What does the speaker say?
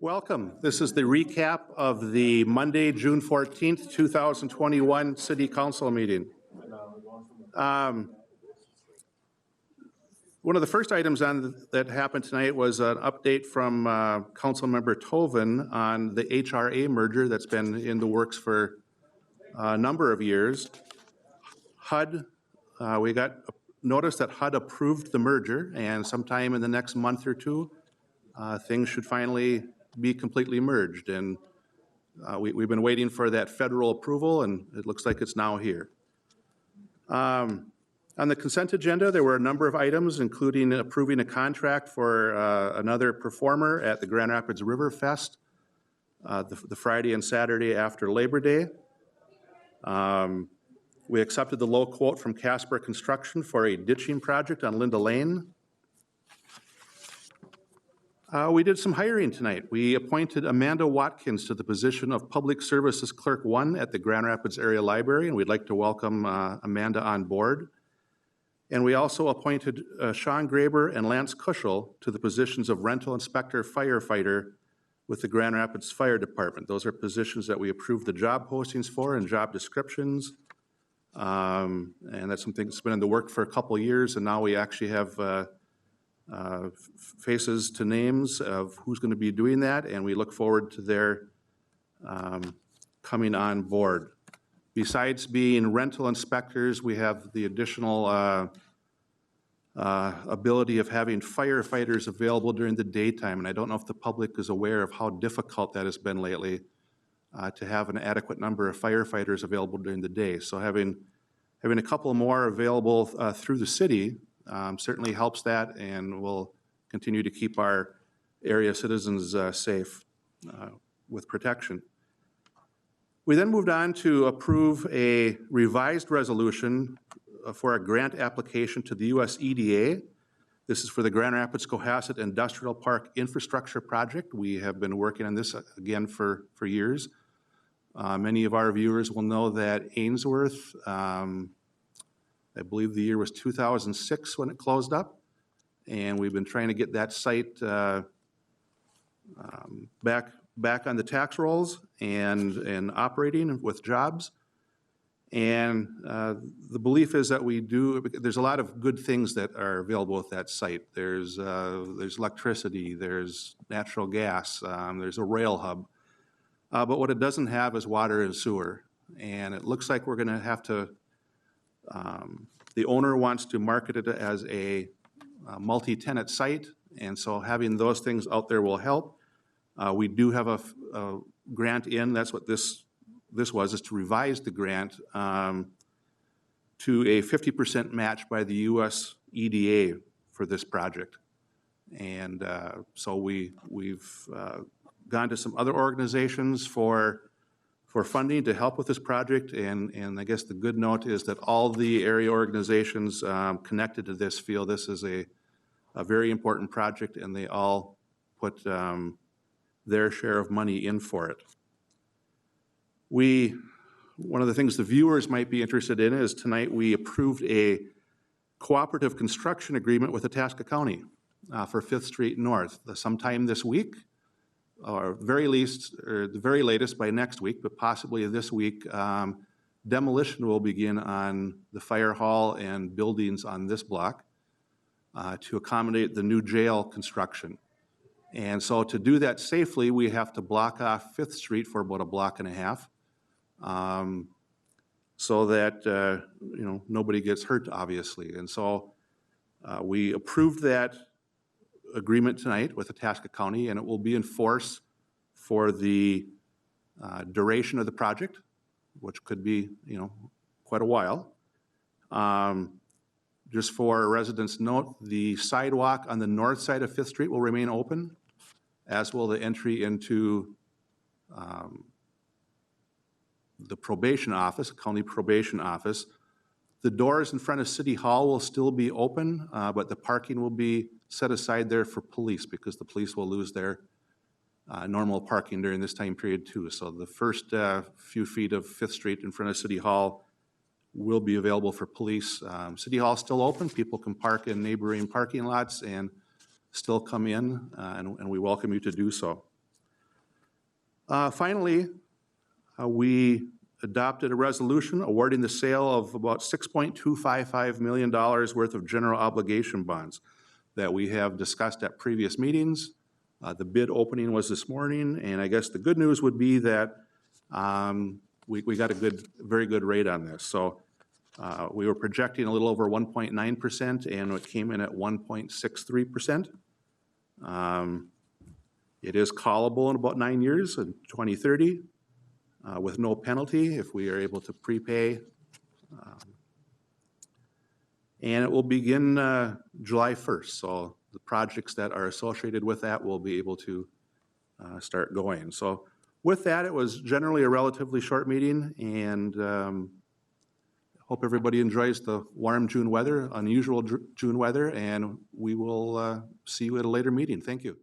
Welcome. This is the recap of the Monday, June 14th, 2021 City Council meeting. One of the first items that happened tonight was an update from Councilmember Toven on the HRA merger that's been in the works for a number of years. HUD, we got notice that HUD approved the merger, and sometime in the next month or two, things should finally be completely merged. And we've been waiting for that federal approval, and it looks like it's now here. On the consent agenda, there were a number of items, including approving a contract for another performer at the Grand Rapids River Fest the Friday and Saturday after Labor Day. We accepted the low quote from Casper Construction for a ditching project on Linda Lane. We did some hiring tonight. We appointed Amanda Watkins to the position of Public Services Clerk 1 at the Grand Rapids Area Library, and we'd like to welcome Amanda on board. And we also appointed Sean Graber and Lance Kuschel to the positions of Rental Inspector Firefighter with the Grand Rapids Fire Department. Those are positions that we approved the job postings for and job descriptions. And that's something that's been in the work for a couple of years, and now we actually have faces to names of who's going to be doing that, and we look forward to their coming on board. Besides being rental inspectors, we have the additional ability of having firefighters available during the daytime, and I don't know if the public is aware of how difficult that has been lately to have an adequate number of firefighters available during the day. So having a couple more available through the city certainly helps that, and will continue to keep our area citizens safe with protection. We then moved on to approve a revised resolution for a grant application to the US EDA. This is for the Grand Rapids Cohasset Industrial Park Infrastructure Project. We have been working on this again for years. Many of our viewers will know that Ainsworth, I believe the year was 2006 when it closed up, and we've been trying to get that site back on the tax rolls and operating with jobs. And the belief is that there's a lot of good things that are available with that site. There's electricity, there's natural gas, there's a rail hub. But what it doesn't have is water and sewer. And it looks like we're going to have to, the owner wants to market it as a multi-tenant site, and so having those things out there will help. We do have a grant in. That's what this was, is to revise the grant to a 50% match by the US EDA for this project. And so we've gone to some other organizations for funding to help with this project, and I guess the good note is that all the area organizations connected to this feel this is a very important project, and they all put their share of money in for it. One of the things the viewers might be interested in is tonight we approved a cooperative construction agreement with Itasca County for 5th Street North sometime this week, or the very latest by next week, but possibly this week. Demolition will begin on the fire hall and buildings on this block to accommodate the new jail construction. And so to do that safely, we have to block off 5th Street for about a block and a half, so that nobody gets hurt, obviously. And so we approved that agreement tonight with Itasca County, and it will be in force for the duration of the project, which could be quite a while. Just for residents' note, the sidewalk on the north side of 5th Street will remain open, as will the entry into the probation office, county probation office. The doors in front of City Hall will still be open, but the parking will be set aside there for police, because the police will lose their normal parking during this time period too. So the first few feet of 5th Street in front of City Hall will be available for police. City Hall is still open. People can park in neighboring parking lots and still come in, and we welcome you to do so. Finally, we adopted a resolution awarding the sale of about $6.255 million worth of general obligation bonds that we have discussed at previous meetings. The bid opening was this morning, and I guess the good news would be that we got a very good rate on this. So we were projecting a little over 1.9%, and it came in at 1.63%. It is callable in about 9 years, in 2030, with no penalty if we are able to prepay. And it will begin July 1st. So the projects that are associated with that will be able to start going. So with that, it was generally a relatively short meeting, and hope everybody enjoys the warm June weather, unusual June weather, and we will see you at a later meeting. Thank you.